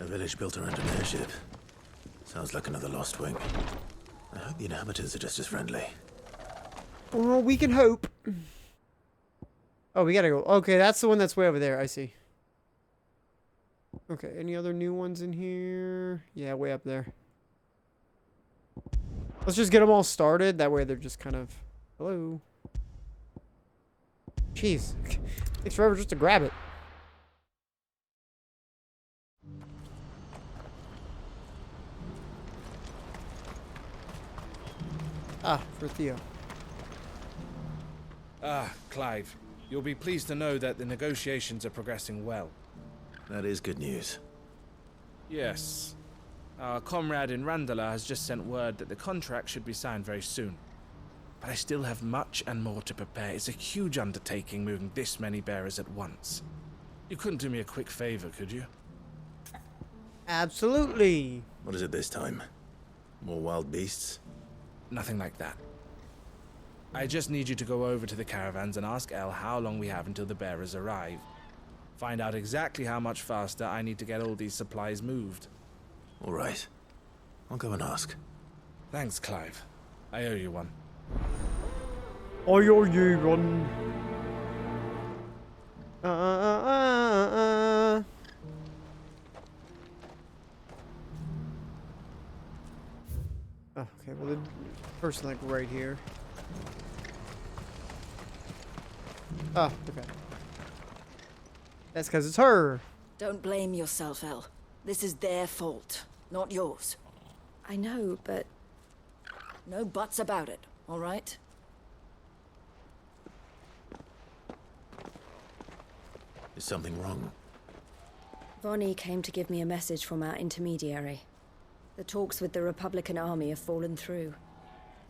village built around an airship. Sounds like another lost wing. I hope the inhabitants are just as friendly. Oh, we can hope. Oh, we gotta go. Okay, that's the one that's way over there. I see. Okay, any other new ones in here? Yeah, way up there. Let's just get them all started. That way they're just kind of... Hello. Jeez. Takes forever just to grab it. Ah, for Theo. Ah, Clive. You'll be pleased to know that the negotiations are progressing well. That is good news. Yes. Our comrade in Randala has just sent word that the contract should be signed very soon. But I still have much and more to prepare. It's a huge undertaking moving this many bearers at once. You couldn't do me a quick favor, could you? Absolutely. What is it this time? More wild beasts? Nothing like that. I just need you to go over to the caravans and ask El how long we have until the bearers arrive. Find out exactly how much faster I need to get all these supplies moved. All right. I'll go and ask. Thanks, Clive. I owe you one. I owe you one. Oh, okay, well, the person, like, right here. Oh, okay. That's because it's her. Don't blame yourself, El. This is their fault, not yours. I know, but... No buts about it, all right? Is something wrong? Vonnie came to give me a message from our intermediary. The talks with the Republican Army have fallen through.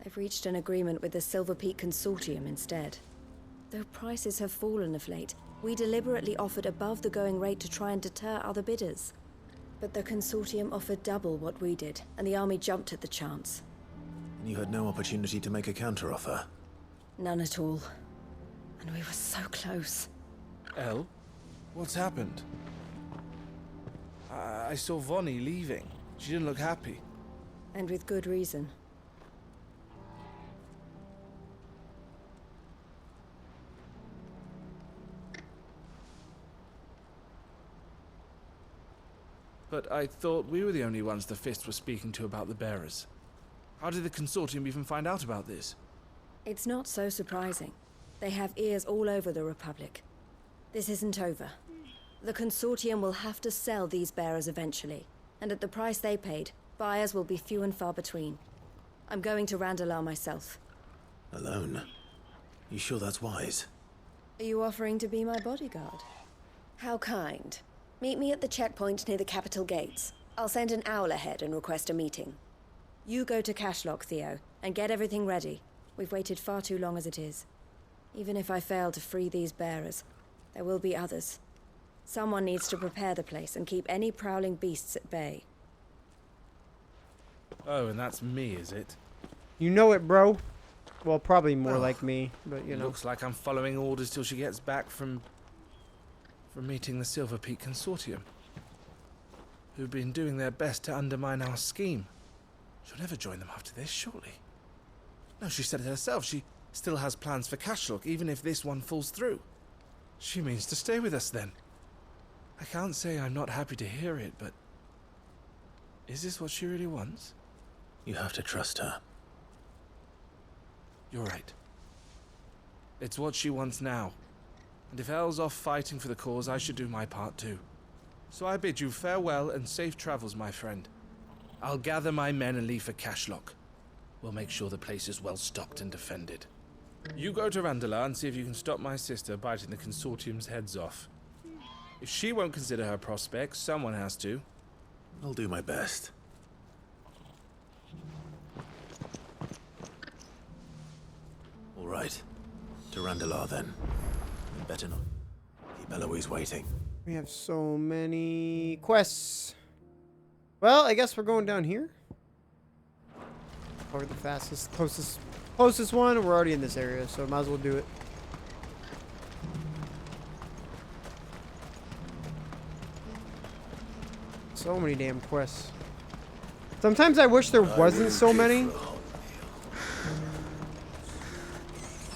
They've reached an agreement with the Silver Peak Consortium instead. Though prices have fallen of late, we deliberately offered above the going rate to try and deter other bidders. But the Consortium offered double what we did, and the Army jumped at the chance. And you had no opportunity to make a counteroffer? None at all. And we were so close. El? What's happened? I saw Vonnie leaving. She didn't look happy. And with good reason. But I thought we were the only ones the Fist was speaking to about the bearers. How did the Consortium even find out about this? It's not so surprising. They have ears all over the Republic. This isn't over. The Consortium will have to sell these bearers eventually, and at the price they paid, buyers will be few and far between. I'm going to Randalar myself. Alone? You sure that's wise? Are you offering to be my bodyguard? How kind. Meet me at the checkpoint near the capital gates. I'll send an owl ahead and request a meeting. You go to Cashlock, Theo, and get everything ready. We've waited far too long as it is. Even if I fail to free these bearers, there will be others. Someone needs to prepare the place and keep any prowling beasts at bay. Oh, and that's me, is it? You know it, bro. Well, probably more like me, but you know. Looks like I'm following orders till she gets back from meeting the Silver Peak Consortium, who've been doing their best to undermine our scheme. She'll never join them after this, surely. No, she said it herself. She still has plans for Cashlock, even if this one falls through. She means to stay with us, then. I can't say I'm not happy to hear it, but... is this what she really wants? You have to trust her. You're right. It's what she wants now. And if Elle's off fighting for the cause, I should do my part too. So I bid you farewell and safe travels, my friend. I'll gather my men and leave for Cashlock. We'll make sure the place is well stocked and defended. You go to Randalar and see if you can stop my sister biting the Consortium's heads off. If she won't consider her prospects, someone has to. I'll do my best. All right. To Randalar, then. Better not keep Eloise waiting. We have so many quests. Well, I guess we're going down here. Or the fastest, closest one. We're already in this area, so might as well do it. So many damn quests. Sometimes I wish there wasn't so many.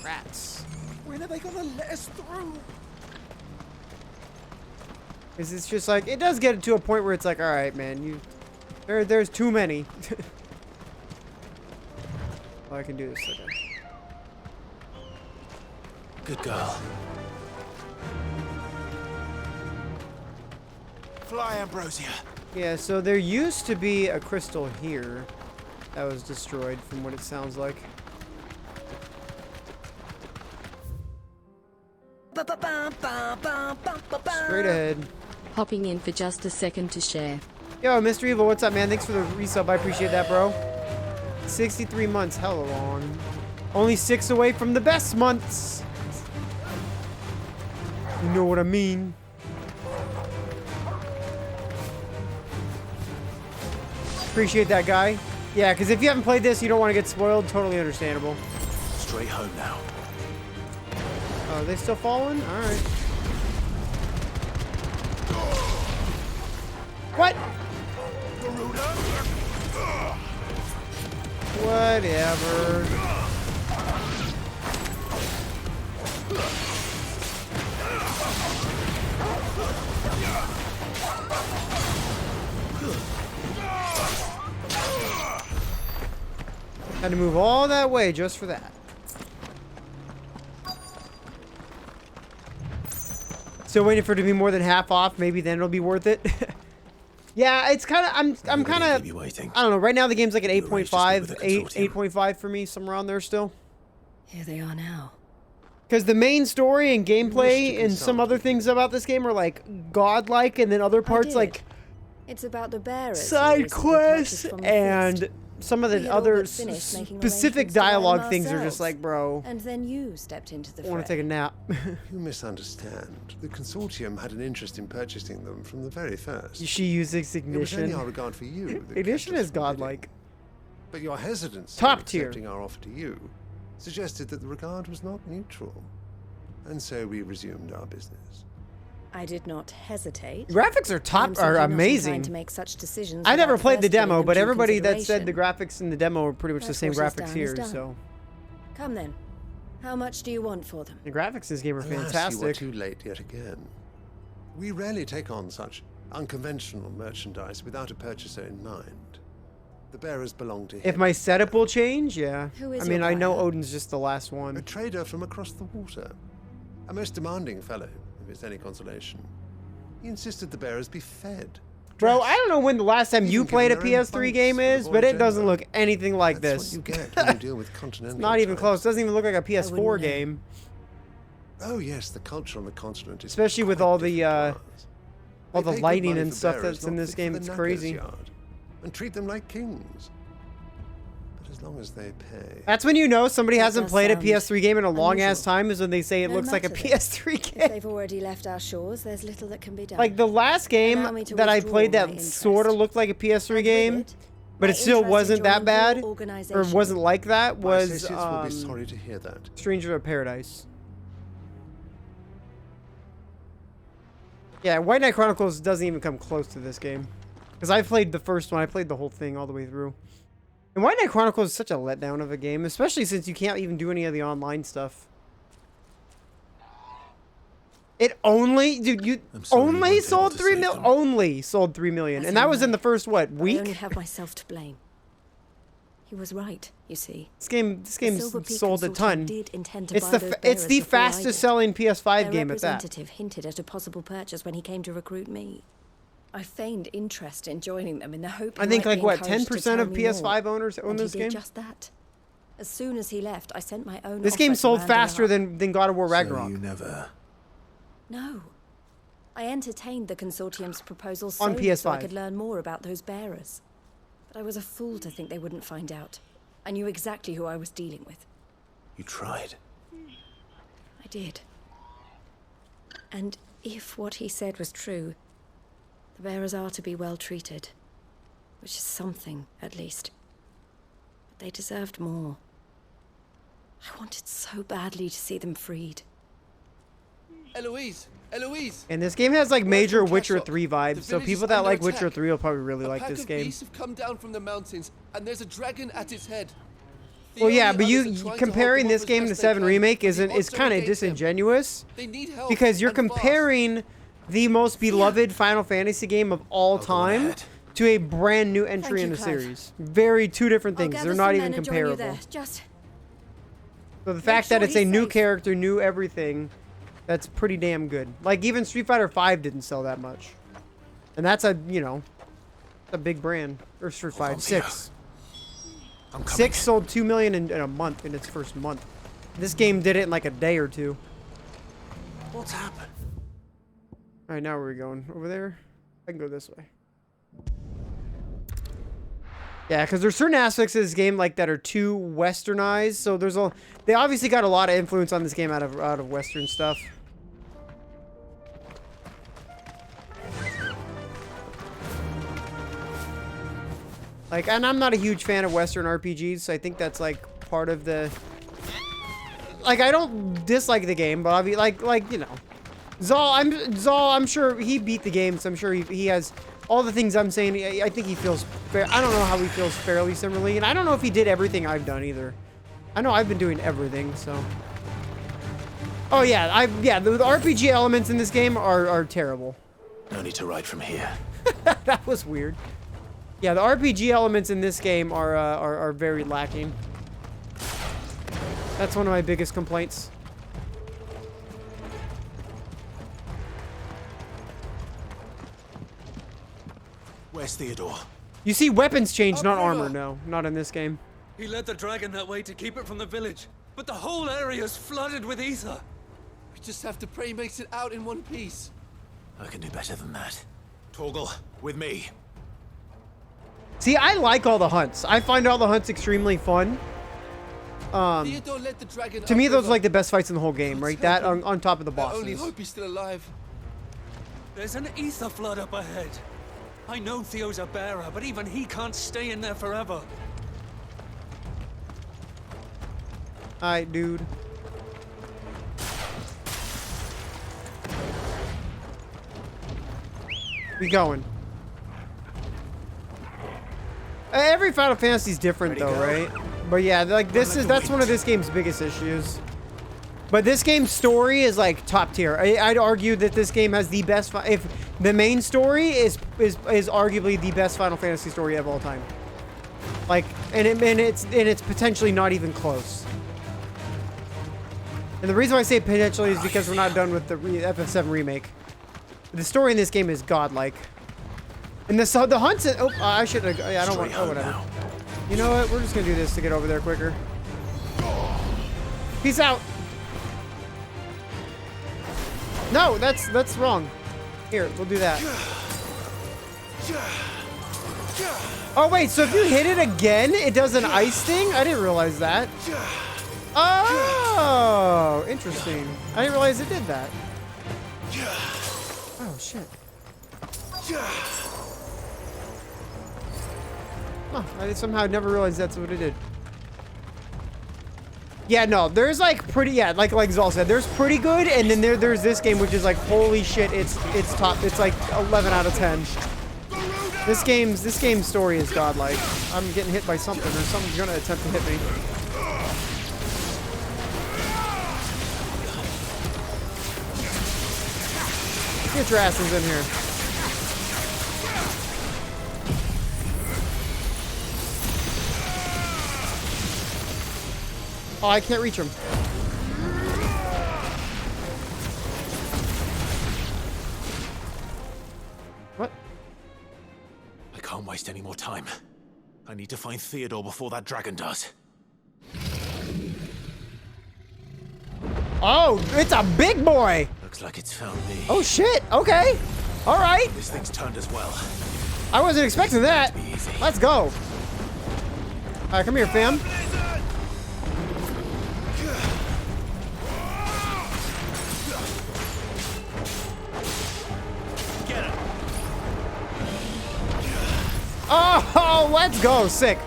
Rats. When are they gonna let us through? Because it's just like, it does get to a point where it's like, alright, man, there's too many. Oh, I can do this. Okay. Good girl. Fly, Ambrosia. Yeah, so there used to be a crystal here that was destroyed from what it sounds like. Straight ahead. Hopping in for just a second to share. Yo, Mr. Evil, what's up, man? Thanks for the resub. I appreciate that, bro. 63 months, hella long. Only 6 away from the best months. You know what I mean? Appreciate that, guy. Yeah, because if you haven't played this, you don't want to get spoiled. Totally understandable. Straight home now. Oh, are they still falling? Alright. What? Whatever. Had to move all that way just for that. Still waiting for it to be more than half off. Maybe then it'll be worth it. Yeah, it's kind of. I'm kind of. I don't know. Right now the game's like at 8.5, 8.5 for me, somewhere around there still. Here they are now. Because the main story and gameplay and some other things about this game are like godlike, and then other parts like It's about the bearers. side quests and some of the other specific dialogue things are just like, bro. And then you stepped into the I want to take a nap. You misunderstand. The consortium had an interest in purchasing them from the very first. She uses It was only ignition. our regard for you that Ignition kept us is from bidding. godlike. But your hesitance Top in tier. accepting our offer to you suggested that the regard was not neutral. And so we resumed our business. I did not hesitate. Graphics are I'm top simply are not inclined amazing. to make such decisions I never without played the first giving demo, them but due everybody that said the consideration. graphics in the demo are pretty much the That's same what is graphics done here. is done. So Come then. How much do you want for them? the graphics in this game are Alas, you were fantastic. too late yet again. We rarely take on such unconventional merchandise without a purchaser in mind. The bearers belong to him. If my setup will change, yeah. Who is I mean, your I know buyer? Odin's just the last A one. trader from across the water. A most demanding fellow, if it's any consolation. He insisted the bearers be fed. Bro, dressed, I don't know when the last time you even played a given their own PS3 game bunks for the is, but it voyage doesn't over. look anything like That's this. what you get when you deal with continental Not even types. close. It doesn't even look like a PS4 know. game. Oh yes, the culture on the continent is Especially with quite all the, different to ours. all They the pay good lighting money and for stuff bearers that's in not this fit game. for It's the crazy. knacker's yard, and treat them like kings. But as long as they pay. That's when you know somebody That hasn't does played a sound PS3 game in a long ass unusual. time, is when they say it No looks like a matter then. PS3 If game. they've already left our shores, there's little that can be done. Like the last game Allow me to that I withdraw played my that interest. sort of looked like a And PS3 with game, it, but my it still interest in wasn't that joining your bad, or organization. wasn't like that, My was associates will be sorry to hear that. Stranger of Paradise. Yeah, White Knight Chronicles doesn't even come close to this game. Because I played the first one. I played the whole thing all the way through. And White Knight Chronicles is such a letdown of a game, especially since you can't even do any of the online stuff. It only, dude, you I'm sorry you only weren't able sold to 3 save million. them. Only sold 3 million. That's And that was in alright. the first, what, I only week? have myself to blame. He was right, you see. This game's Silver Peak sold a Consortium ton. did intend to It's buy the those it's bearers the before I fastest did. selling PS5 Their game at that. representative hinted at a possible purchase when he came to recruit me. I feigned interest in joining them in the hope he I think might like be what, encouraged to 10% tell of me more. PS5 owners own And this he game? did just that. As soon as he left, I sent my own This offer game to sold round faster him up. than God of War So Ragnarok. you never... No. I entertained the consortium's proposal On solely so I PS5. could learn more about those bearers. But I was a fool to think they wouldn't find out. I knew exactly who I was dealing with. You tried. I did. And if what he said was true, the bearers are to be well treated. Which is something, at least. But they deserved more. I wanted so badly to see them freed. Eloise, Eloise! And this game has like major from Witcher Cashlock. 3 The vibes, so village people is that under like Witcher attack. 3 will probably really A like pack this of game. beasts have come down from the mountains, and there's a dragon at its head. The Well, yeah, only but others are you trying to hold comparing them this off as game to best they 7 can, Remake but the is odds are kind of against them. disingenuous They need help, because you're and fast. comparing the most beloved Final Fantasy game of all go time ahead. to a brand new entry Thank in you, the Clive. series. Very two different I'll things. gather They're some not men even and join you comparable. there. Just So the fact sure that it's a he's new safe. character, new everything, that's pretty damn good. Like even Street Fighter V didn't sell that much. And that's a, you know, a big brand. Or Street Hold Fighter on, 6. I'm coming. 6 sold 2 million in a month, in its first month. This game did it in like a day or two. What's happened? Alright, now where are we going? Over there? I can go this way. Yeah, because there's certain aspects of this game like that are too westernized. So there's a they obviously got a lot of influence on this game out of Western stuff. Like, and I'm not a huge fan of Western RPGs, so I think that's like part of the. Like, I don't dislike the game, but I'll be like you know, Zal. I'm sure he beat the game, so I'm sure he has all the things I'm saying. I think he feels fair. I don't know how he feels fairly similarly, and I don't know if he did everything I've done either. I know I've been doing everything, so. Oh yeah, the RPG elements in this game are terrible. No need to ride from here. That was weird. Yeah, the RPG elements in this game are very lacking. That's one of my biggest complaints. Where's Theodore? You see weapons change, not Up armor. river. No, not in this game. He led the dragon that way to keep it from the village, but the whole area's flooded with ether. We just have to pray he makes it out in one piece. I can do better than that. Torgal, with me. See, I like all the hunts. I find all the hunts extremely fun. Theodore led the dragon To me, those are upriver. like the best fights in the whole game, right? That on top of the I only bosses. hope he's still alive. There's an ether flood up ahead. I know Theo's a bearer, but even he can't stay in there forever. Alright, dude. We going. Every Final Fantasy is different Ready, though, go? right? But yeah, like that's one of this game's biggest issues. But this game's story is like top tier. I'd argue that this game has the best. If the main story is arguably the best Final Fantasy story of all time. Like, and it's potentially not even close. And the reason why I say potentially is because we're not done with the FF7 remake. The story in this game is godlike. And the hunts. Oh, I should. I don't want. Straight Oh, home whatever. now. You know what? We're just gonna do this to get over there quicker. Peace out. No, that's wrong. Here, we'll do that. Oh wait, so if you hit it again, it does an ice thing? I didn't realize that. Oh, interesting. I didn't realize it did that. Oh shit. Huh, I somehow never realized that's what it did. Yeah, no, there's like pretty, yeah, like Zal said, there's pretty good, and then there's this game which is like, holy shit, it's top, it's like 11 out of 10. This game's story is godlike. I'm getting hit by something, or something's gonna attempt to hit me. Get your asses in here. Oh, I can't reach him. What? I can't waste any more time. I need to find Theodore before that dragon does. Oh, it's a big boy! Looks like it's found me. Oh shit, okay. Alright. This thing's turned as well. I wasn't expecting that. Be easy. Let's go. Alright, come here, fam. Get him. Oh, let's go. Sick.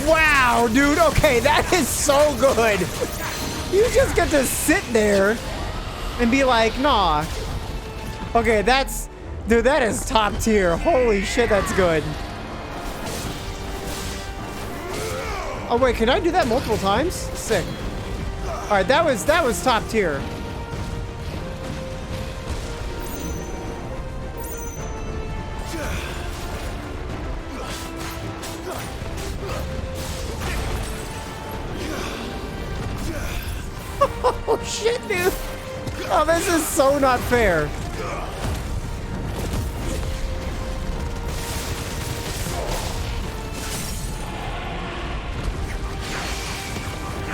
Wow, dude. Okay, that is so good. You just get to sit there and be like, nah. Okay, that's... Dude, that is top tier. Holy shit, that's good. Oh, wait, can I do that multiple times? Sick. All right, that was top tier. Oh shit, dude. Oh, this is so not fair.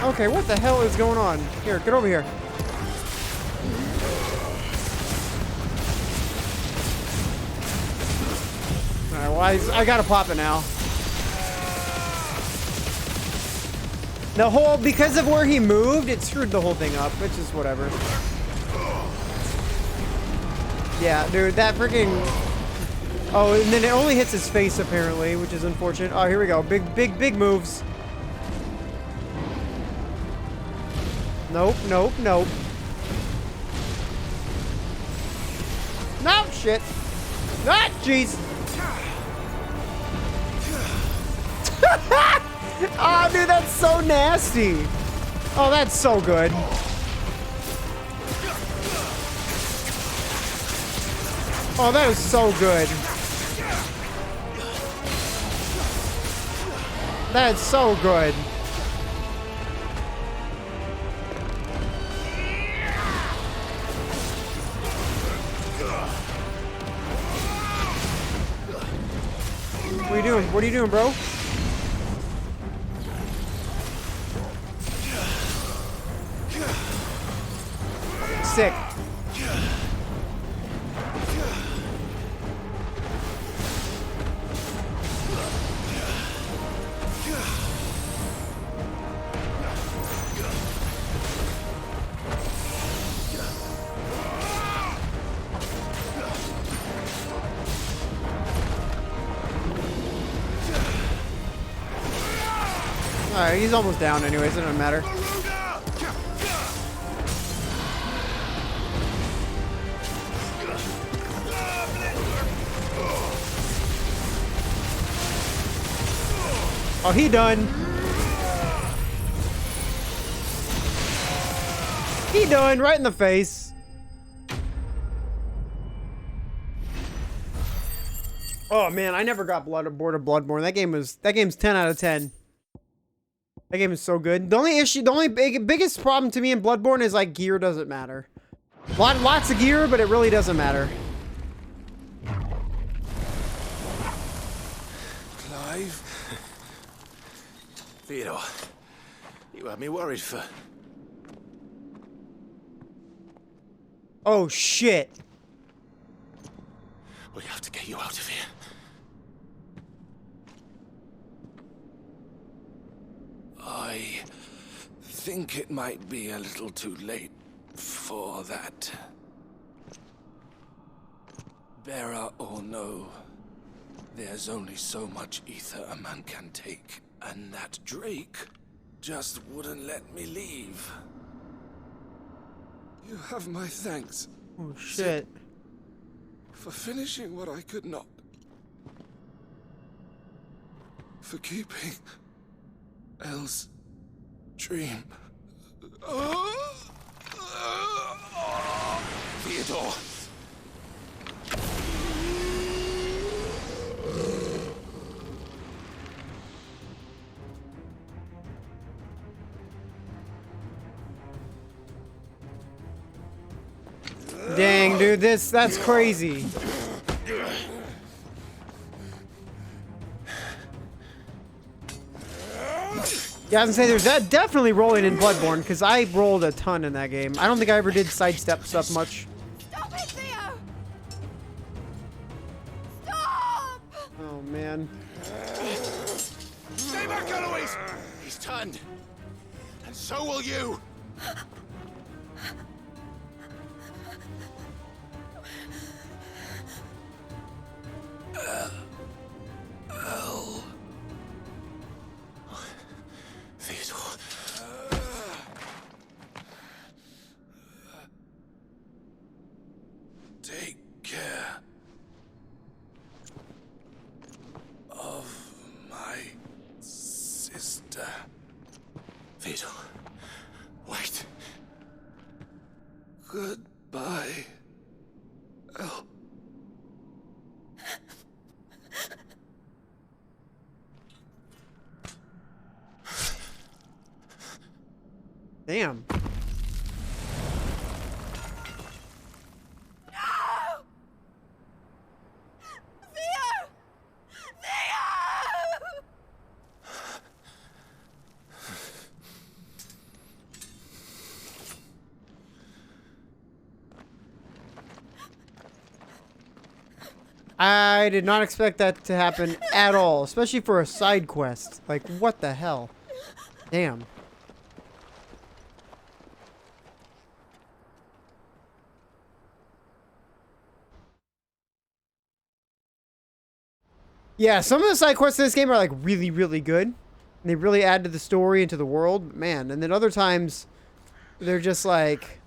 Okay, what the hell is going on? Here, get over here. Alright, well, I gotta pop it now. The whole, because of where he moved, it screwed the whole thing up, which is whatever. Yeah, dude, that freaking... Oh, and then it only hits his face, apparently, which is unfortunate. Oh, here we go. Big moves. Nope, nope, nope. No, shit. Ah, jeez. Oh, dude, that's so nasty. Oh, that's so good. Oh, that is so good. That is so good. What are you doing? What are you doing, bro? Sick. Alright, he's almost down anyways, it doesn't matter. Oh, he done. He done, right in the face. Oh man, I never got bored of Bloodborne. That game's 10 out of 10. That game is so good. The only biggest problem to me in Bloodborne is like gear doesn't matter. Lots of gear, but it really doesn't matter. Clive? Theodore, you had me worried for... Oh shit. We have to get you out of here. I think it might be a little too late for that. Bearer or no, there's only so much ether a man can take, and that Drake just wouldn't let me leave. You have my thanks. Oh shit. For finishing what I could not. For keeping Elle's dream. Theodore. Dang, dude, that's crazy. Yeah, I was gonna say there's that definitely rolling in Bloodborne because I rolled a ton in that game. I don't think I ever did sidestep stuff much. Stop it, Theo! Stop! Oh man. Stay back, Eloise! He's turned. And so will you. Wait. Goodbye. Oh. Damn. I did not expect that to happen at all, especially for a side quest. Like, what the hell? Damn. Yeah, some of the side quests in this game are like really, really good. And they really add to the story and to the world. Man, and then other times they're just like,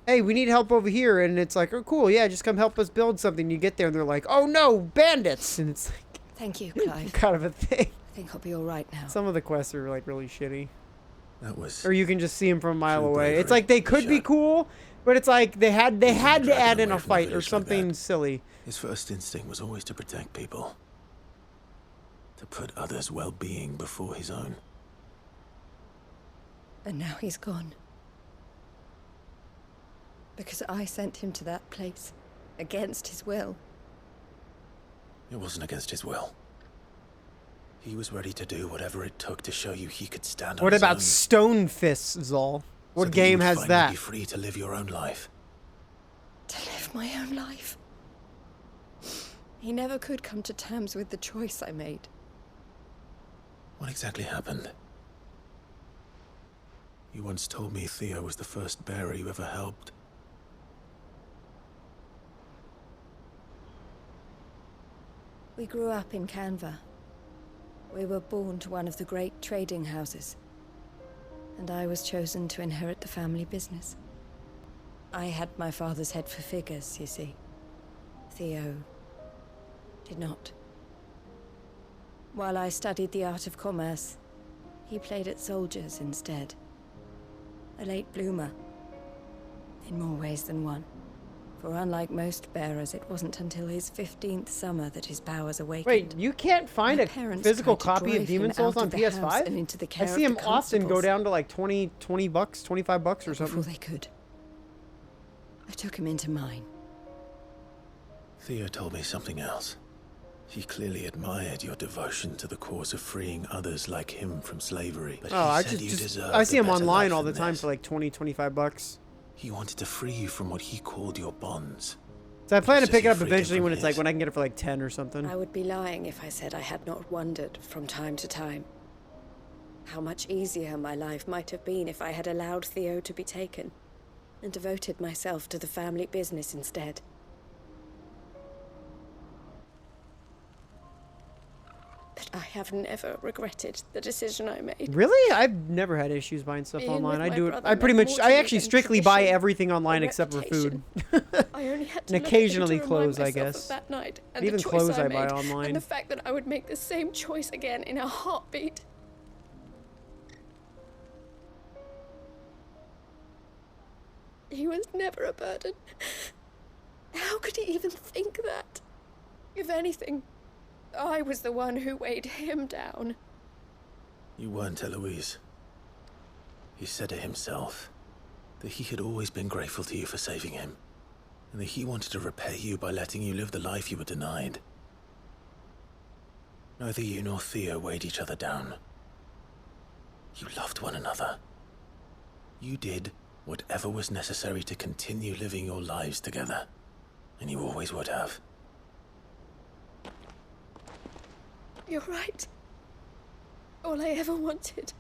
hey, we need help over here. And it's like, oh, cool. Yeah, just come help us build something. You get there and they're like, oh no, bandits. And it's like, Thank you, Clive. kind of a thing. I think I'll be all right now. Some of the quests are like really shitty. That was. Or you can just see them from a mile True away. bravery, It's like they could be Shad. cool, but it's like they had to dragged add him in away a from a fight or village like something that. silly. His first instinct was always to protect people. To put others' well-being before his own. And now he's gone. Because I sent him to that place. Against his will. It wasn't against his will. He was ready to do whatever it took to show you he could stand on What his about own. Stone Fists, Zol? So What that game you'd has finally that? Be free to live your own life. To live my own life. He never could come to terms with the choice I made. What exactly happened? You once told me Theo was the first bearer you ever helped. We grew up in Canva. We were born to one of the great trading houses. And I was chosen to inherit the family business. I had my father's head for figures, you see. Theo did not. While I studied the art of commerce, he played at soldiers instead. A late bloomer. In more ways than one. For unlike most bearers, it wasn't until his 15th summer that his powers awakened. Wait, you can't find My a parents physical tried to copy of drive him Demon Souls out on of the house PS5? and into the I care see of them the often go constables. down to like 20 bucks, 25 bucks or Before something. they could. I took him into mine. Theo told me something else. He clearly admired your devotion to the cause of freeing others like him from slavery. But Oh, he I said you deserved I see a him better online life all the than time this. for like 20, 25 bucks. He wanted to free you from what he called your bonds. So I plan to Just as pick it you up freed him eventually from when it's like his. when I can get it for like 10 or something. I would be lying if I said I had not wondered from time to time how much easier my life might have been if I had allowed Theo to be taken and devoted myself to the family business instead. But I have never regretted the decision I made. Really? I've never had issues buying stuff Being online. with I my do it. brother I pretty meant much. more I to me actually than strictly buy tradition everything or online except for food. I only had to And look at him occasionally to remind clothes, I myself guess. of that night and But the even choice clothes I buy made, online. and the fact that I would make the same choice again in a heartbeat. He was never a burden. How could he even think that? If anything, I was the one who weighed him down. You weren't, Eloise. He said it himself. That he had always been grateful to you for saving him. And that he wanted to repay you by letting you live the life you were denied. Neither you nor Theo weighed each other down. You loved one another. You did whatever was necessary to continue living your lives together. And you always would have. You're right. All I ever wanted,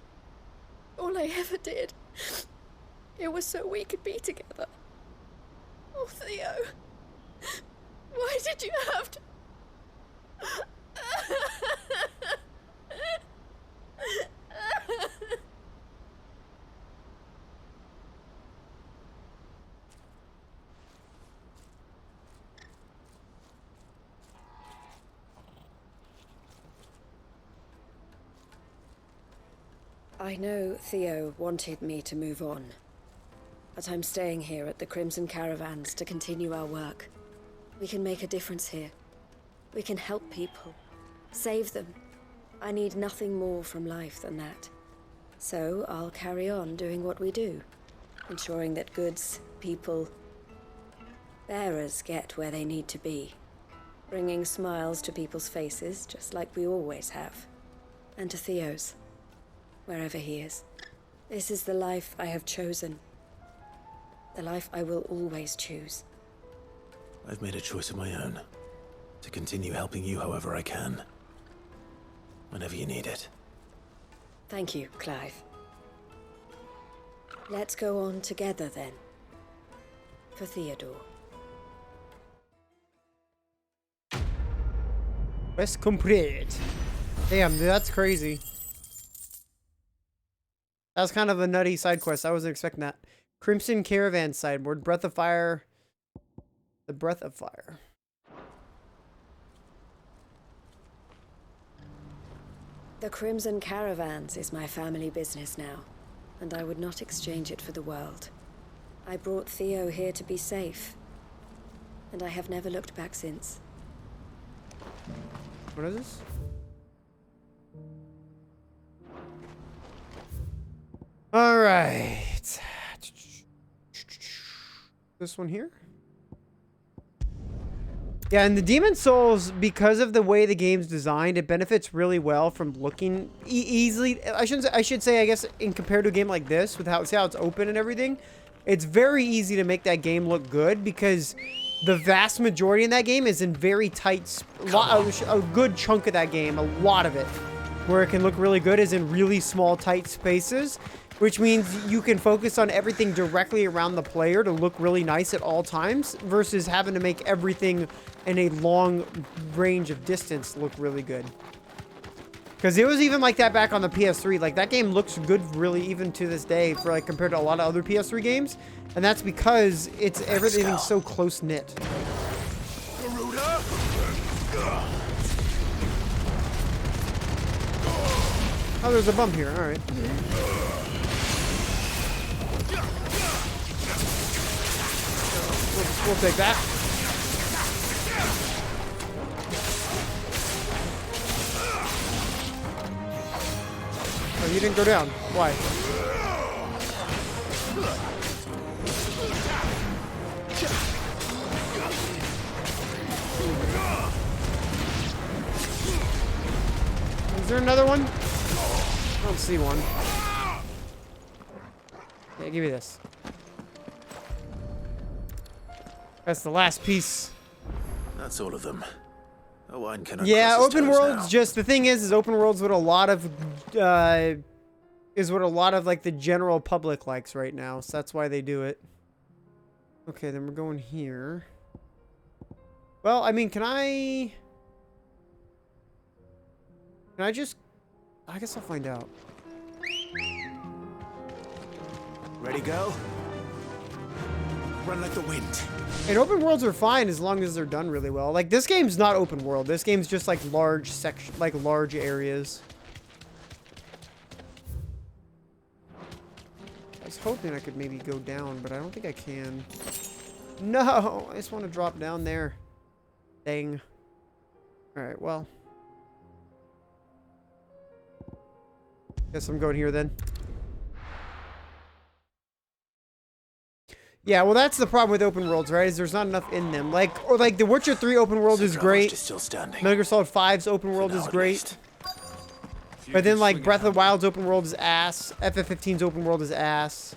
all I ever did, it was so we could be together. Oh, Theo, why did you have to... I know Theo wanted me to move on, but I'm staying here at the Crimson Caravans to continue our work. We can make a difference here. We can help people, save them. I need nothing more from life than that. So I'll carry on doing what we do, ensuring that goods, people, bearers get where they need to be, bringing smiles to people's faces just like we always have, and to Theo's, wherever he is. This is the life I have chosen, the life I will always choose. I've made a choice of my own, to continue helping you however I can, whenever you need it. Thank you, Clive. Let's go on together then, for Theodore. Quest complete. Damn, dude, that's crazy. That was kind of a nutty side quest. I wasn't expecting that. Crimson Caravan sideboard. Breath of Fire. The Breath of Fire. The Crimson Caravans is my family business now, and I would not exchange it for the world. I brought Theo here to be safe, and I have never looked back since. What is this? All right. This one here? Yeah, and the Demon Souls, because of the way the game's designed, it benefits really well from looking easily. I should say, I guess, in compared to a game like this, with how it's open and everything, it's very easy to make that game look good because the vast majority in that game is in very tight, a good chunk of that game, a lot of it, where it can look really good is in really small, tight spaces, which means you can focus on everything directly around the player to look really nice at all times versus having to make everything in a long range of distance look really good. Because it was even like that back on the PS3. Like, that game looks good really even to this day for, like, compared to a lot of other PS3 games. And that's because it's everything's so close-knit. Oh, there's a bump here. All right. We'll take that. Oh, you didn't go down. Why? Is there another one? I don't see one. Yeah, give me this. That's the last piece. That's all of them. Oh, one can yeah, uncross his open toes worlds. now. Just the thing is open worlds what a lot of like the general public likes right now. So that's why they do it. Okay, then we're going here. Well, I mean, can I just? I guess I'll find out. Ready, go? Run like the wind. And open worlds are fine as long as they're done really well. Like, this game's not open world. This game's just like large section, like large areas. I was hoping I could maybe go down, but I don't think I can. No, I just want to drop down there. Dang. All right, well. Guess I'm going here then. Yeah, well, that's the problem with open worlds, right? Is there's not enough in them. Like the Witcher 3 open world is great. Still standing. Metal Gear Solid 5's open world is great. But then, like, Breath of the Wild's open world is ass. FF15's open world is ass.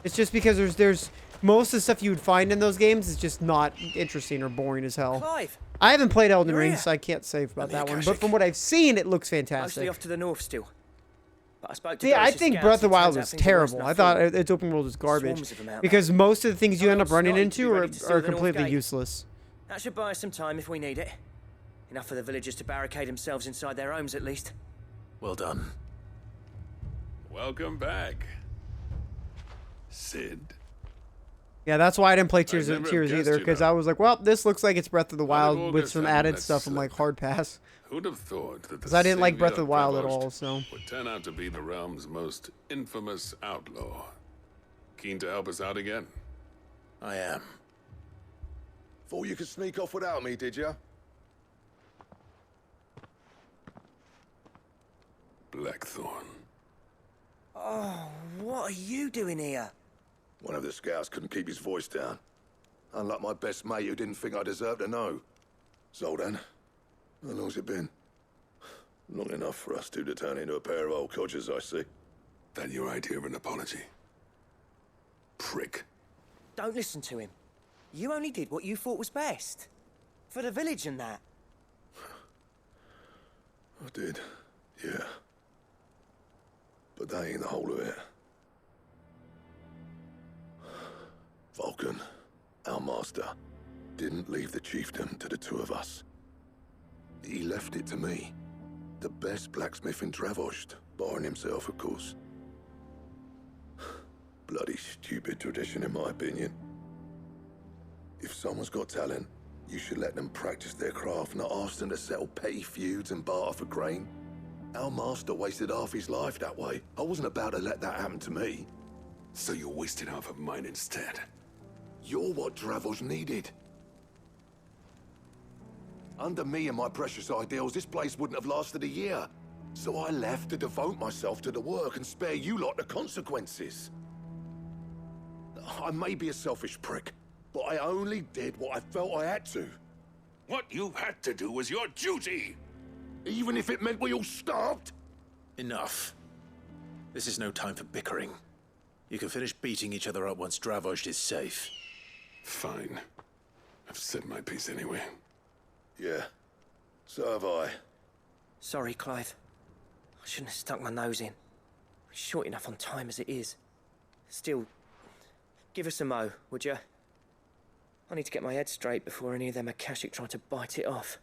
It's just because there's most of the stuff you would find in those games is just not interesting or boring as hell. Clive, I haven't played Elden Ring, so I can't say about that one. But from what I've seen, it looks mostly fantastic. off to the north still. But I spoke to Yeah, I Ghosts' think scouts Breath of the and Wild turns out was things are worse terrible. than I thought thought. its open world was garbage. Swarms of them out there. Because most of the things you end up running starting to be into ready to seal are the North completely Gate. useless. That should buy us some time if we need it. Enough for the villagers to barricade themselves inside their homes, at least. Well done. Welcome back, Sid. Yeah, that's why I didn't play Tears never have Tears guessed either, you, because though. I was like, well, this looks like it's Breath of the Wild with August some had added that stuff. I'm like, hard pass. Who'd have thought that Because I didn't like Breath of the savior Wild at Prevost all, so. would turn out to be the realm's most infamous outlaw. Keen to help us out again? I am. Thought you could sneak off without me, did you? Blackthorn. Oh, what are you doing here? One of the scouts couldn't keep his voice down. Unlike my best mate who didn't think I deserved to know. Zoldan, how long's it been? Long enough for us two to turn into a pair of old codgers, I see. That your idea of an apology? Prick. Don't listen to him. You only did what you thought was best. For the village and that. I did, yeah. But that ain't the whole of it. Vulcan, our master, didn't leave the chiefdom to the two of us. He left it to me. The best blacksmith in Dravost, barring himself, of course. Bloody stupid tradition, in my opinion. If someone's got talent, you should let them practice their craft, not ask them to settle petty feuds and barter for grain. Our master wasted half his life that way. I wasn't about to let that happen to me. So you wasted half of mine instead. You're what Dravost needed. Under me and my precious ideals, this place wouldn't have lasted a year. So I left to devote myself to the work and spare you lot the consequences. I may be a selfish prick, but I only did what I felt I had to. What you had to do was your duty! Even if it meant we all starved? Enough. This is no time for bickering. You can finish beating each other up once Dravost is safe. Fine. I've said my piece anyway. Yeah, so have I. Sorry, Clive. I shouldn't have stuck my nose in. We're short enough on time as it is. Still, give us a mo, would you? I need to get my head straight before any of them Akashic try to bite it off.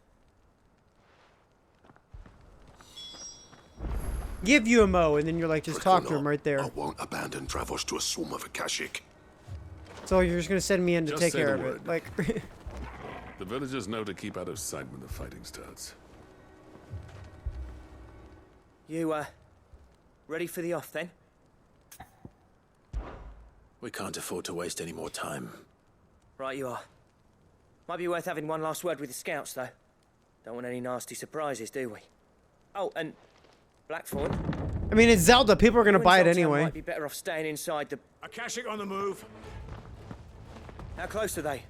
Give you a mo, and then you're like, just talk to him right there. I won't abandon Dravost to a swarm of Akashic. So you're just gonna send me in to Just take say care the of word. it. Like, The villagers know to keep out of sight when the fighting starts. You, ready for the off then? We can't afford to waste any more time. Right you are. Might be worth having one last word with the scouts, though. Don't want any nasty surprises, do we? Oh, and Blackthorn. I mean, it's Zelda. People are gonna you and buy it Zoltan anyway. Might be better off staying inside the... Akashic on the move. How close are they?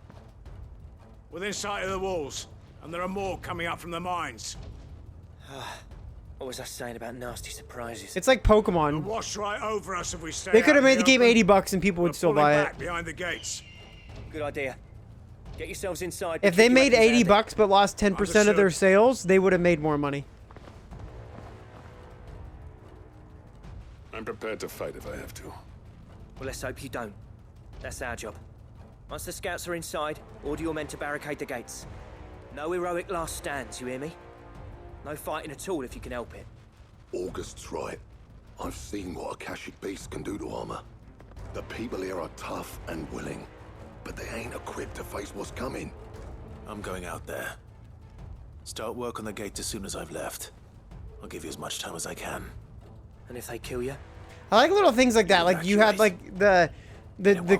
Within sight of the walls. And there are more coming up from the mines. What was I saying about nasty surprises? It's like Pokemon. Wash right over us if we stay They could have out made in the game open. $80 and people would still Pulling buy back it. behind the gates. Good idea. Get yourselves inside. If they made $80 but lost 10% of their Understood. sales, they would have made more money. I'm prepared to fight if I have to. Well, let's hope you don't. That's our job. Once the scouts are inside, order your men to barricade the gates. No heroic last stands, you hear me? No fighting at all if you can help it. August's right. I've seen what Akashic beasts can do to armor. The people here are tough and willing, but they ain't equipped to face what's coming. I'm going out there. Start work on the gate as soon as I've left. I'll give you as much time as I can. And if they kill you? I like little things like that. Like you had like the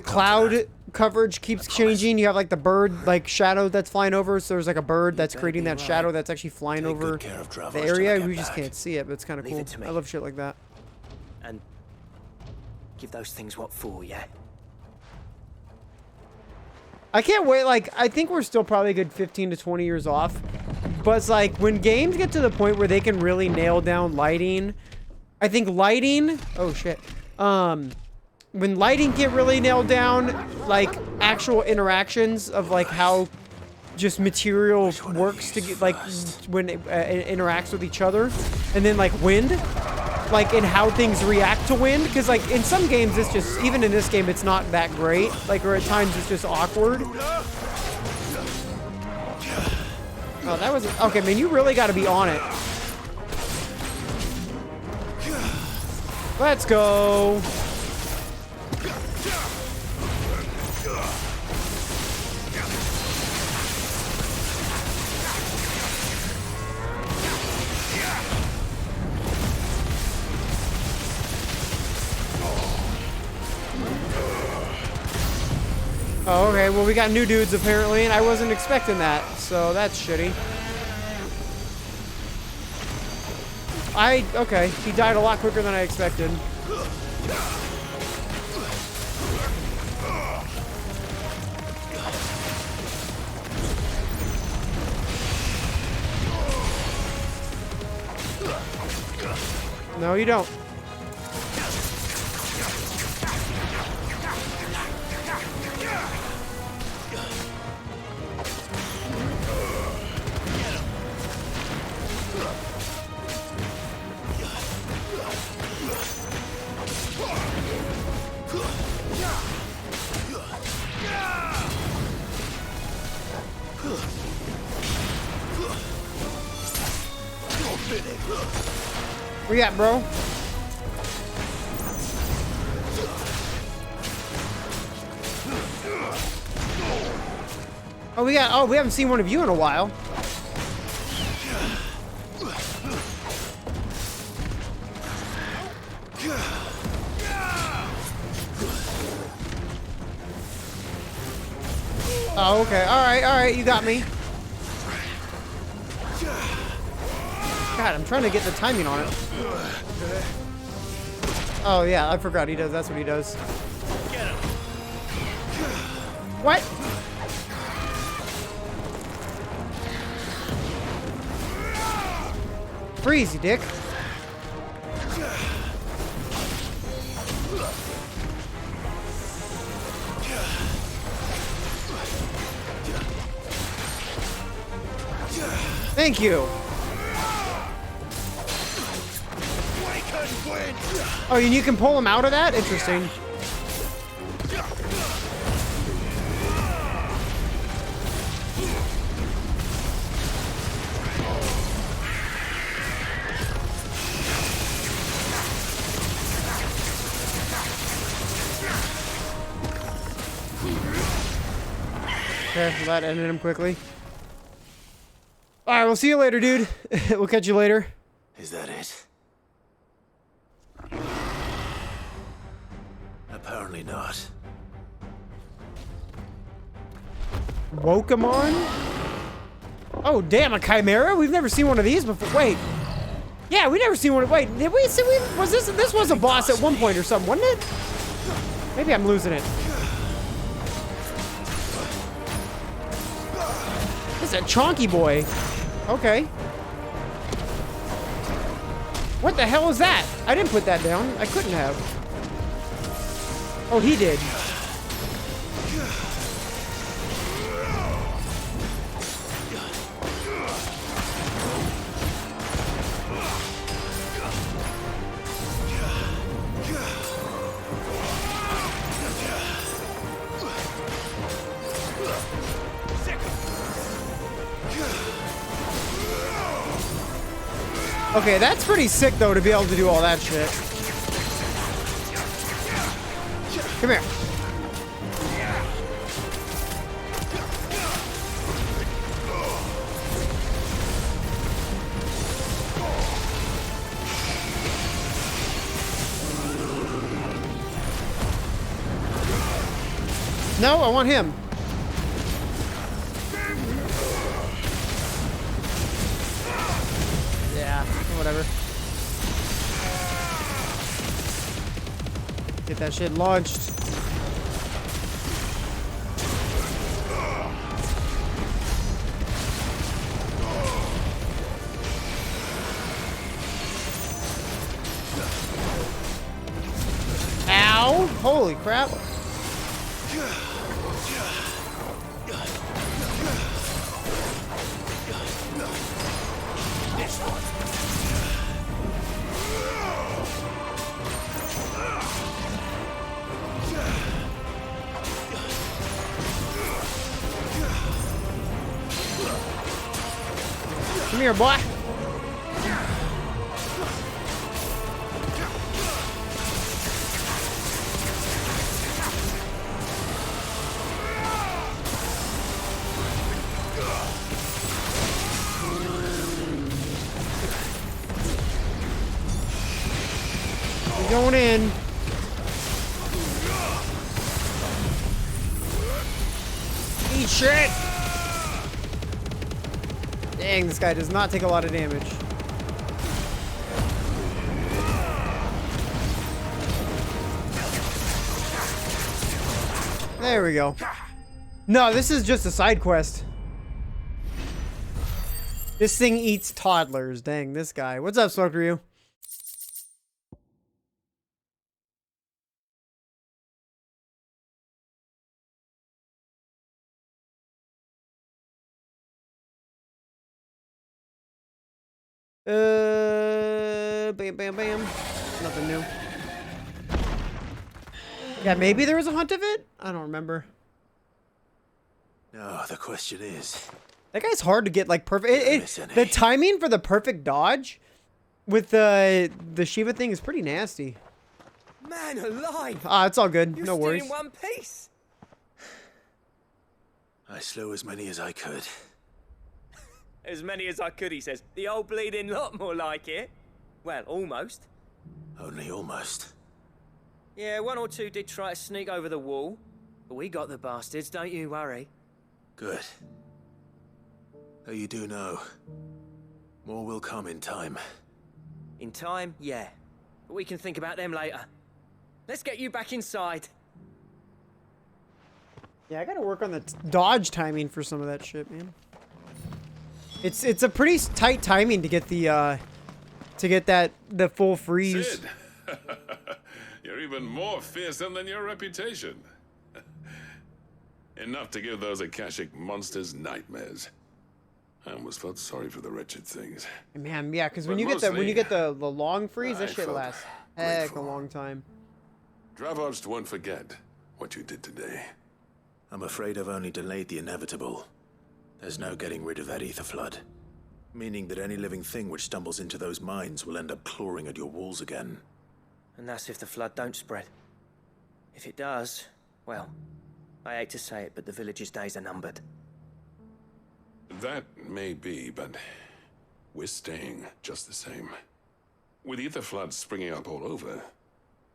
cloud coverage keeps changing. You have like the bird like shadow that's flying over. So there's like a bird that's creating that shadow that's actually flying over the area. We just can't see it, but it's kind of cool. I love shit like that. And give those things what for, yeah? I can't wait. Like, I think we're still probably a good 15 to 20 years off. But it's like, when games get to the point where they can really nail down lighting, I think lighting... Oh, shit. When lighting get really nailed down, like, actual interactions of, like, how just material works to get, like, when it interacts with each other. And then, like, wind. Like, and how things react to wind. Because, like, in some games, it's just... Even in this game, it's not that great. Like, or at times, it's just awkward. Oh, that was... Okay, man, you really got to be on it. Let's go. Oh, okay. Well, we got new dudes apparently, and I wasn't expecting that, so that's shitty. Okay. He died a lot quicker than I expected. No, you don't. Where you at, bro? Oh, we haven't seen one of you in a while. Oh, okay. Alright, you got me. God, I'm trying to get the timing on it. Oh, yeah, I forgot he does. That's what he does. What? Freeze, you dick. Thank you. Oh, and you can pull him out of that? Interesting. Okay, well, that ended him quickly. Alright, we'll see you later, dude. We'll catch you later. Is that it? Apparently not. Pokemon? Oh, damn, a Chimera? We've never seen one of these before. Wait. Yeah, we never seen one. Wait, did we see? Was this? This was a boss at one point or something, wasn't it? Maybe I'm losing it. This is a chonky boy. Okay. What the hell is that? I didn't put that down. I couldn't have. Oh, he did. Okay, that's pretty sick, though, to be able to do all that shit. Come here. No, I want him. Yeah, whatever. Get that shit launched. Ow! Holy crap. Come here, boy. We're going in. Eat shit! Dang, this guy does not take a lot of damage. There we go. No, this is just a side quest. This thing eats toddlers. Dang, this guy. What's up, Smoke Ryu? Bam, bam, bam. Nothing new. Yeah, maybe there was a hunt of it? I don't remember. No, the question is... That guy's hard to get, like, perfect. The timing for the perfect dodge with the Shiva thing is pretty nasty. Man alive! Ah, it's all good. You're No still worries. in one piece. I slew as many as I could. As many as I could, he says. The old bleeding lot, more like it. Well, almost. Only almost. Yeah, one or two did try to sneak over the wall. But we got the bastards, don't you worry. Good. Though you do know, more will come in time. In time, yeah. But we can think about them later. Let's get you back inside. Yeah, I gotta work on the dodge timing for some of that shit, man. It's a pretty tight timing to get the the full freeze. Sid. You're even more fearsome than your reputation. Enough to give those Akashic monsters nightmares. I almost felt sorry for the wretched things. Man, yeah, because when But you get the mostly, long freeze, I that shit felt lasts heck a grateful. long time. Dravoj won't forget what you did today. I'm afraid I've only delayed the inevitable. There's no getting rid of that ether flood. Meaning that any living thing which stumbles into those mines will end up clawing at your walls again. And that's if the flood don't spread. If it does, well, I hate to say it, but the village's days are numbered. That may be, but we're staying just the same. With ether floods springing up all over,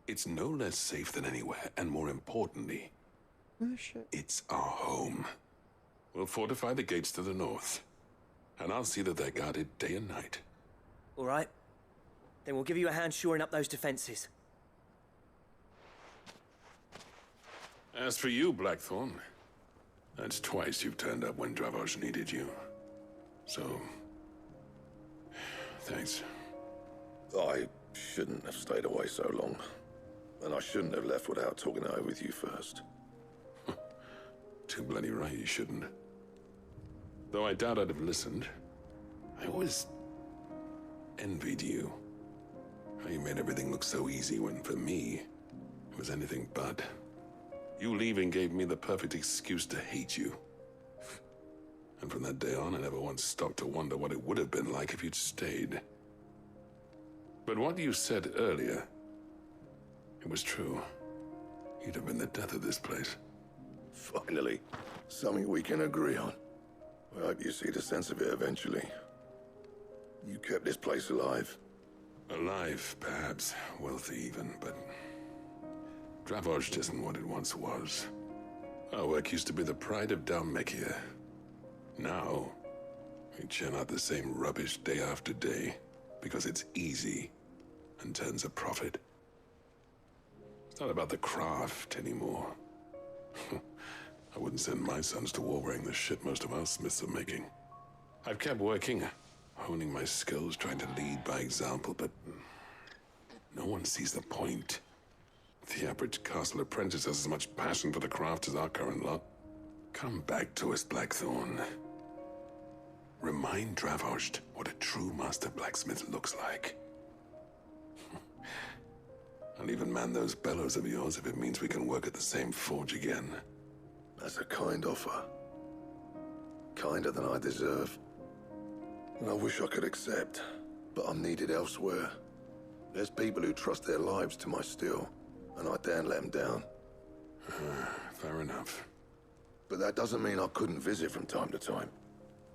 it's no less safe than anywhere, and more importantly, Oh, shit. it's our home. We'll fortify the gates to the north, and I'll see that they're guarded day and night. All right? Then we'll give you a hand shoring up those defenses. As for you, Blackthorn, that's twice you've turned up when Dravoj needed you. So, thanks. I shouldn't have stayed away so long. And I shouldn't have left without talking it over with you first. Too bloody right you shouldn't. Though I doubt I'd have listened. I always envied you. How you made everything look so easy when, for me, it was anything but. You leaving gave me the perfect excuse to hate you. And from that day on, I never once stopped to wonder what it would have been like if you'd stayed. But what you said earlier, it was true. You'd have been the death of this place. Finally, something we can agree on. I hope you see the sense of it eventually. You kept this place alive. Alive, perhaps. Wealthy even, but... Dravoj isn't what it once was. Our work used to be the pride of Dalmekia. Now, we churn out the same rubbish day after day, because it's easy and turns a profit. It's not about the craft anymore. I wouldn't send my sons to war wearing the shit most of our smiths are making. I've kept working, honing my skills, trying to lead by example, but no one sees the point. The average castle apprentice has as much passion for the craft as our current lot. Come back to us, Blackthorn. Remind Dravoj what a true master blacksmith looks like. I'll even man those bellows of yours if it means we can work at the same forge again. That's a kind offer. Kinder than I deserve. And I wish I could accept, but I'm needed elsewhere. There's people who trust their lives to my steel, and I daren't let them down. Fair enough. But that doesn't mean I couldn't visit from time to time.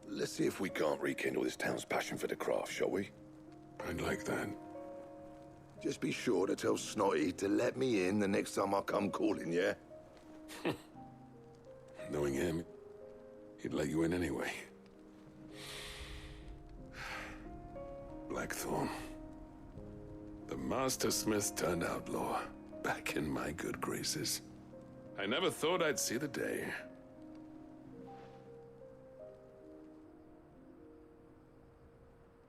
Let's see if we can't rekindle this town's passion for the craft, shall we? I'd like that. Just be sure to tell Snotty to let me in the next time I come calling, yeah? Knowing him, he'd let you in anyway. Blackthorn. The Master Smith turned outlaw, back in my good graces. I never thought I'd see the day.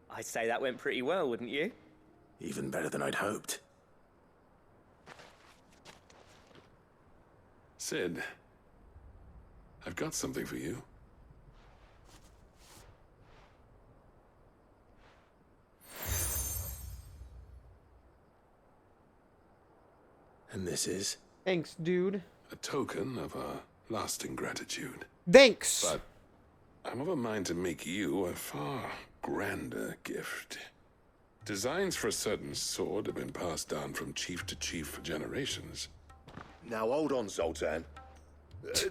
I'd say that went pretty well, wouldn't you? Even better than I'd hoped. Sid, I've got something for you. And this is? Thanks, dude. A token of our lasting gratitude. Thanks! But I'm of a mind to make you a far grander gift. Designs for a certain sword have been passed down from chief to chief for generations. Now hold on, Zoltan.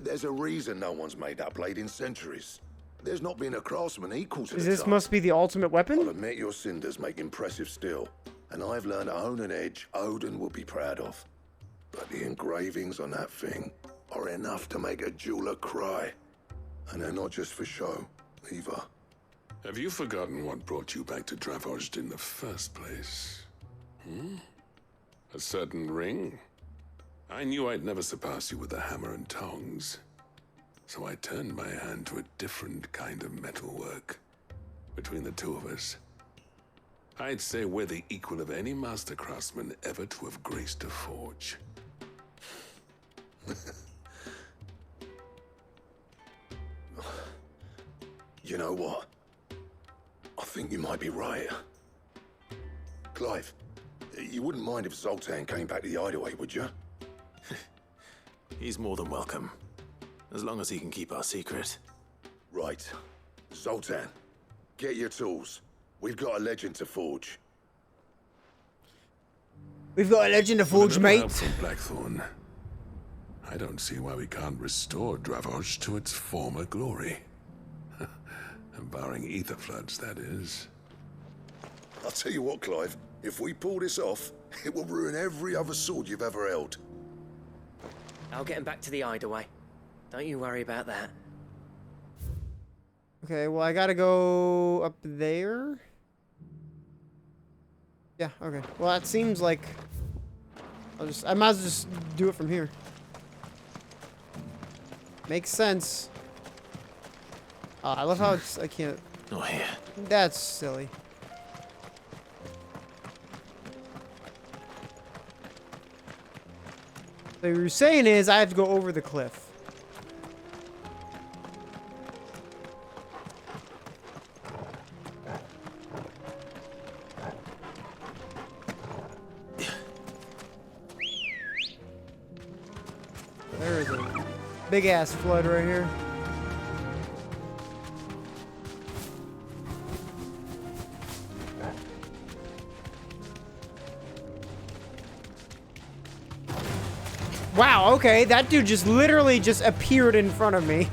There's a reason no one's made that blade in centuries. There's not been a craftsman equal to This must be the ultimate weapon? I'll admit your cinders make impressive steel, and I've learned to own an edge Odin will be proud of. But the engravings on that thing are enough to make a jeweler cry. And they're not just for show, either. Have you forgotten what brought you back to Dravojd in the first place? A certain ring? I knew I'd never surpass you with the hammer and tongs. So I turned my hand to a different kind of metalwork. Between the two of us, I'd say we're the equal of any master craftsman ever to have graced a forge. You know what? I think you might be right. Clive, you wouldn't mind if Zoltan came back to the hideaway, would you? He's more than welcome. As long as he can keep our secret. Right. Zoltan, get your tools. We've got a legend to forge. We've got a legend to forge, With mate. help from Blackthorn, I don't see why we can't restore Dravojd to its former glory. Barring ether floods, that is. I'll tell you what, Clive. If we pull this off, it will ruin every other sword you've ever held. I'll get him back to the hideaway. Don't you worry about that. Okay, well, I gotta go up there. Yeah, okay. Well, that seems like... I might as well just do it from here. Makes sense. I love how it's... I can't... Oh, here. That's silly. So what you're saying is I have to go over the cliff. There is a big ass flood right here. Wow, okay, that dude just literally just appeared in front of me.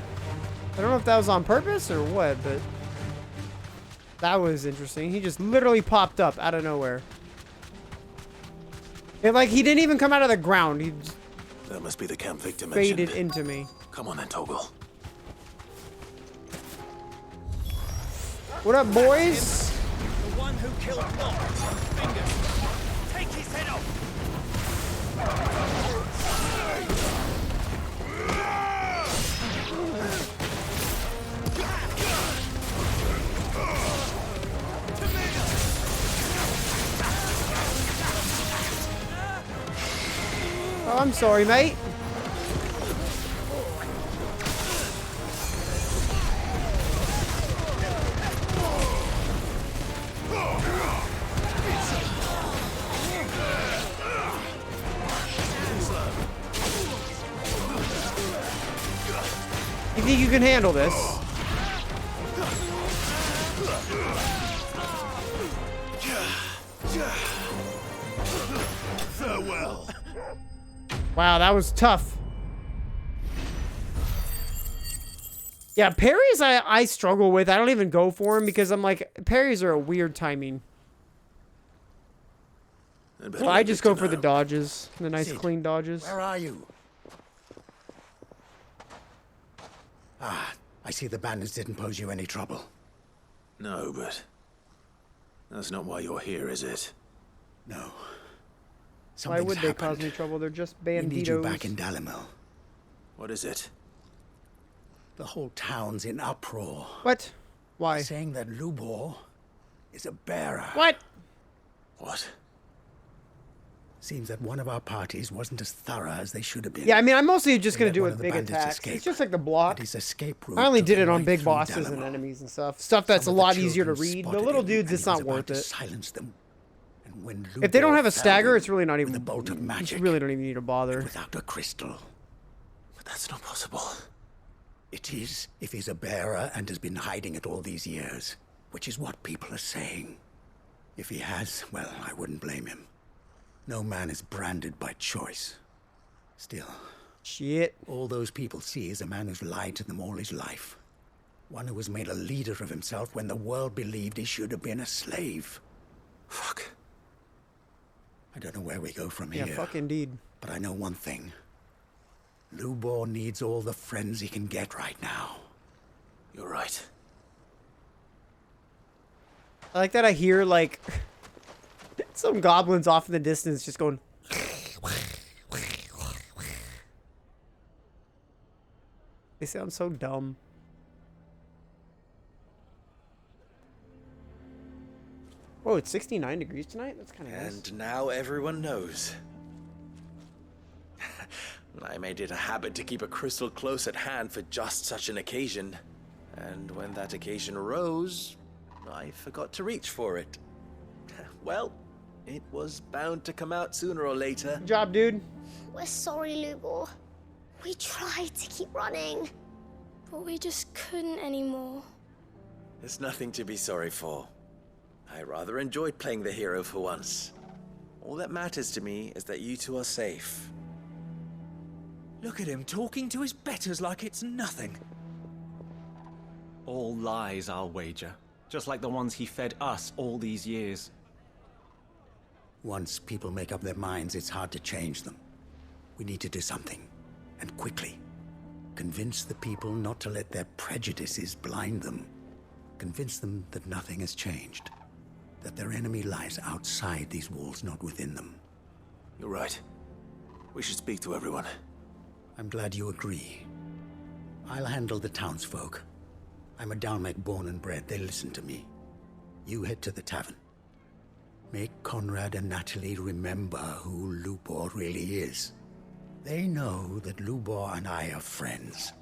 I don't know if that was on purpose or what, but that was interesting. He just literally popped up out of nowhere. And like, he didn't even come out of the ground. He just That must be the camp victim faded mentioned. into me. Come on then, Toggle. What up, boys? The one who killed Locke. Fingers. Take his head off. Oh, I'm sorry, mate. You think you can handle this? Farewell. Wow, that was tough. Yeah, parries I struggle with. I don't even go for them because I'm like, parries are a weird timing. So I just go for the dodges. The nice Sid, clean dodges. Where are you? Ah, I see the bandits didn't pose you any trouble. No, but that's not why you're here, is it? No. Why would they cause me trouble? They're just banditos. We need you back in Dalimil. What is it? The whole town's in uproar. What? Why? Saying that Lubor is a bearer. What? What? Seems that one of our parties wasn't as thorough as they should have been. Yeah, I mean, I'm mostly just going to do it with big attacks. It's just like the block. His escape route I only did it on right big through bosses and Dalimil. enemies and stuff. Stuff that's a Some of the lot easier to children read. The spotted little him, dudes, and it's he was not about worth to it. silence them. And when If they don't Lubor have a fell stagger, in it's really not even. with a bolt of magic, you really don't even need to bother. without a crystal. But that's not possible. It is if he's a bearer and has been hiding it all these years, which is what people are saying. If he has, well, I wouldn't blame him. No man is branded by choice. Still, shit. All those people see is a man who's lied to them all his life. One who was made a leader of himself when the world believed he should have been a slave. Fuck. I don't know where we go from Yeah, here. fuck indeed. But I know one thing. Lubor needs all the friends he can get right now. You're right. I like that I hear, like, some goblins off in the distance just going... They sound so dumb. Oh, it's 69 degrees tonight? That's kind of nice. And now everyone knows. I made it a habit to keep a crystal close at hand for just such an occasion. And when that occasion arose, I forgot to reach for it. Well, it was bound to come out sooner or later. Good job, dude. We're sorry, Lubor. We tried to keep running, but we just couldn't anymore. There's nothing to be sorry for. I rather enjoyed playing the hero for once. All that matters to me is that you two are safe. Look at him talking to his betters like it's nothing. All lies, I'll wager. Just like the ones he fed us all these years. Once people make up their minds, it's hard to change them. We need to do something, and quickly. Convince the people not to let their prejudices blind them. Convince them that nothing has changed. That their enemy lies outside these walls, not within them. You're right. We should speak to everyone. I'm glad you agree. I'll handle the townsfolk. I'm a Dalmek born and bred. They listen to me. You head to the tavern. Make Conrad and Natalie remember who Lubor really is. They know that Lubor and I are friends.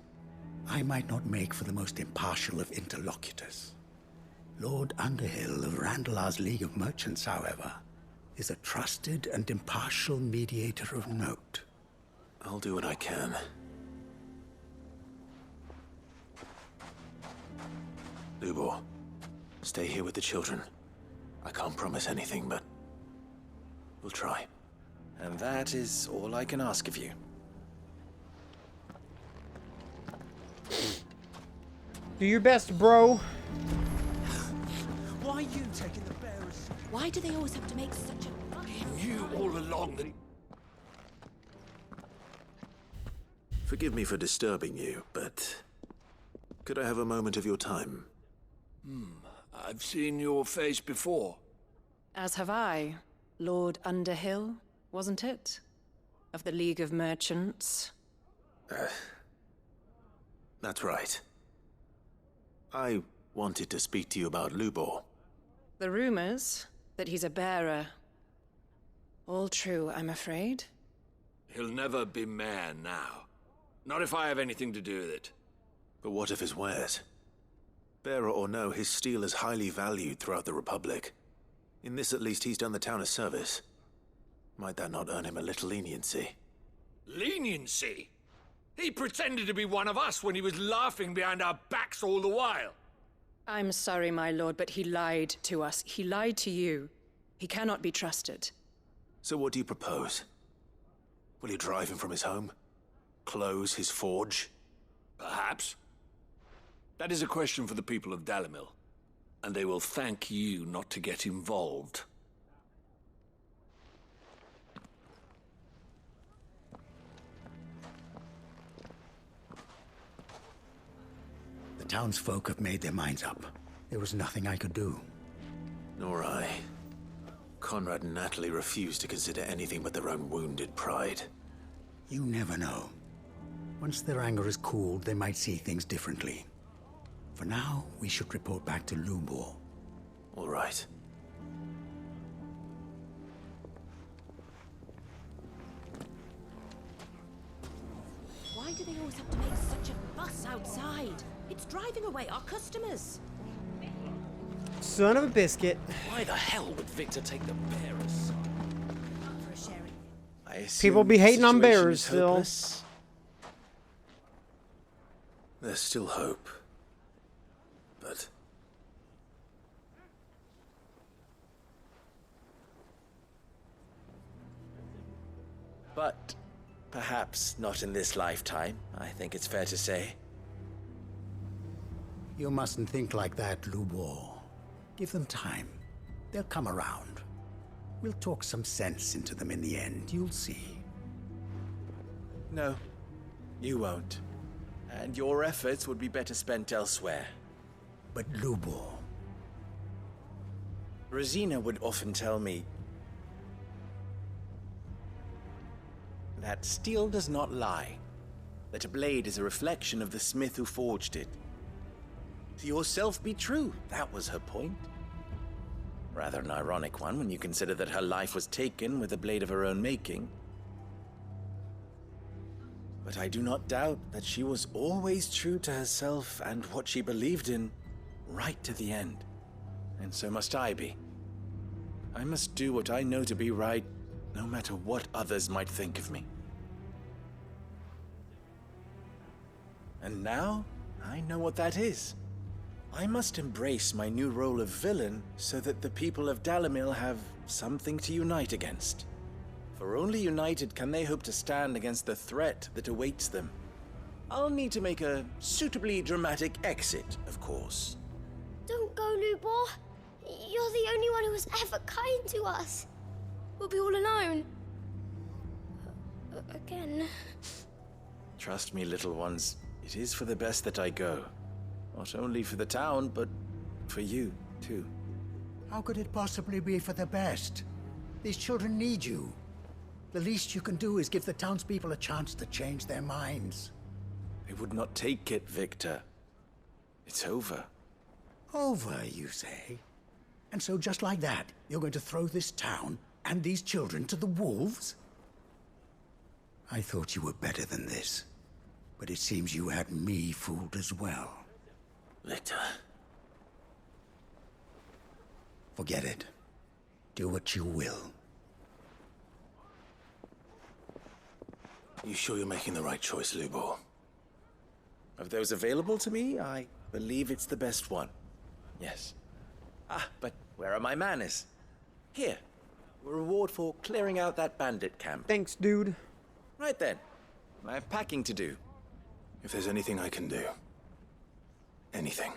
I might not make for the most impartial of interlocutors. Lord Underhill of Randalar's League of Merchants, however, is a trusted and impartial mediator of note. I'll do what I can. Lubor, stay here with the children. I can't promise anything, but we'll try. And that is all I can ask of you. Do your best, bro. Why are you taking the bearers? Why do they always have to make such a fuss? You all along that... Forgive me for disturbing you, but could I have a moment of your time? I've seen your face before. As have I. Lord Underhill, wasn't it? Of the League of Merchants. That's right. I wanted to speak to you about Lubor. The rumors that he's a bearer. All true, I'm afraid. He'll never be mayor now. Not if I have anything to do with it. But what of his wares? Bearer or no, his steel is highly valued throughout the Republic. In this at least, he's done the town a service. Might that not earn him a little leniency? Leniency? He pretended to be one of us when he was laughing behind our backs all the while. I'm sorry, my lord, but he lied to us. He lied to you. He cannot be trusted. So what do you propose? Will you drive him from his home? Close his forge? Perhaps. That is a question for the people of Dalimil, and they will thank you not to get involved. townsfolk have made their minds up. There was nothing I could do. Nor I. Conrad and Natalie refused to consider anything but their own wounded pride. You never know. Once their anger is cooled, they might see things differently. For now, we should report back to Lubor. All right. Why do they always have to make such a fuss outside? It's driving away our customers. Son of a biscuit. Why the hell would Victor take the bearers? For a sharing. I assume People be the hating on situation bears is still. hopeless? There's still hope. But... But perhaps not in this lifetime, I think it's fair to say. You mustn't think like that, Lubor. Give them time. They'll come around. We'll talk some sense into them in the end, you'll see. No, you won't. And your efforts would be better spent elsewhere. But Lubor... Rosina would often tell me that steel does not lie, that a blade is a reflection of the smith who forged it. To yourself be true, that was her point. Rather an ironic one when you consider that her life was taken with a blade of her own making. But I do not doubt that she was always true to herself and what she believed in, right to the end. And so must I be. I must do what I know to be right, no matter what others might think of me. And now, I know what that is. I must embrace my new role of villain so that the people of Dalimil have something to unite against. For only united can they hope to stand against the threat that awaits them. I'll need to make a suitably dramatic exit, of course. Don't go, Lubor. You're the only one who was ever kind to us. We'll be all alone. Again. Trust me, little ones, it is for the best that I go. Not only for the town, but for you, too. How could it possibly be for the best? These children need you. The least you can do is give the townspeople a chance to change their minds. They would not take it, Victor. It's over. Over, you say? And so just like that, you're going to throw this town and these children to the wolves? I thought you were better than this. But it seems you had me fooled as well. Victor. Forget it. Do what you will. You sure you're making the right choice, Lubor? Of those available to me, I believe it's the best one. Yes. Ah, but where are my manners? Here. A reward for clearing out that bandit camp. Thanks, dude. Right then. I have packing to do. If there's anything I can do. Anything.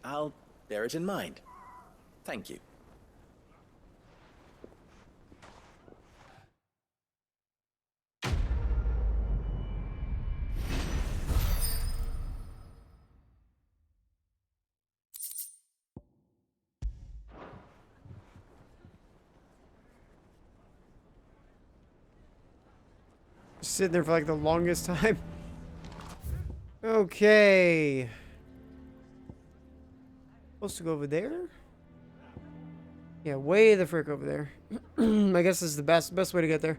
I'll bear it in mind. Thank you. Sitting there for like the longest time. Okay. Supposed to go over there? Yeah, way the frick over there. I guess this is the best way to get there.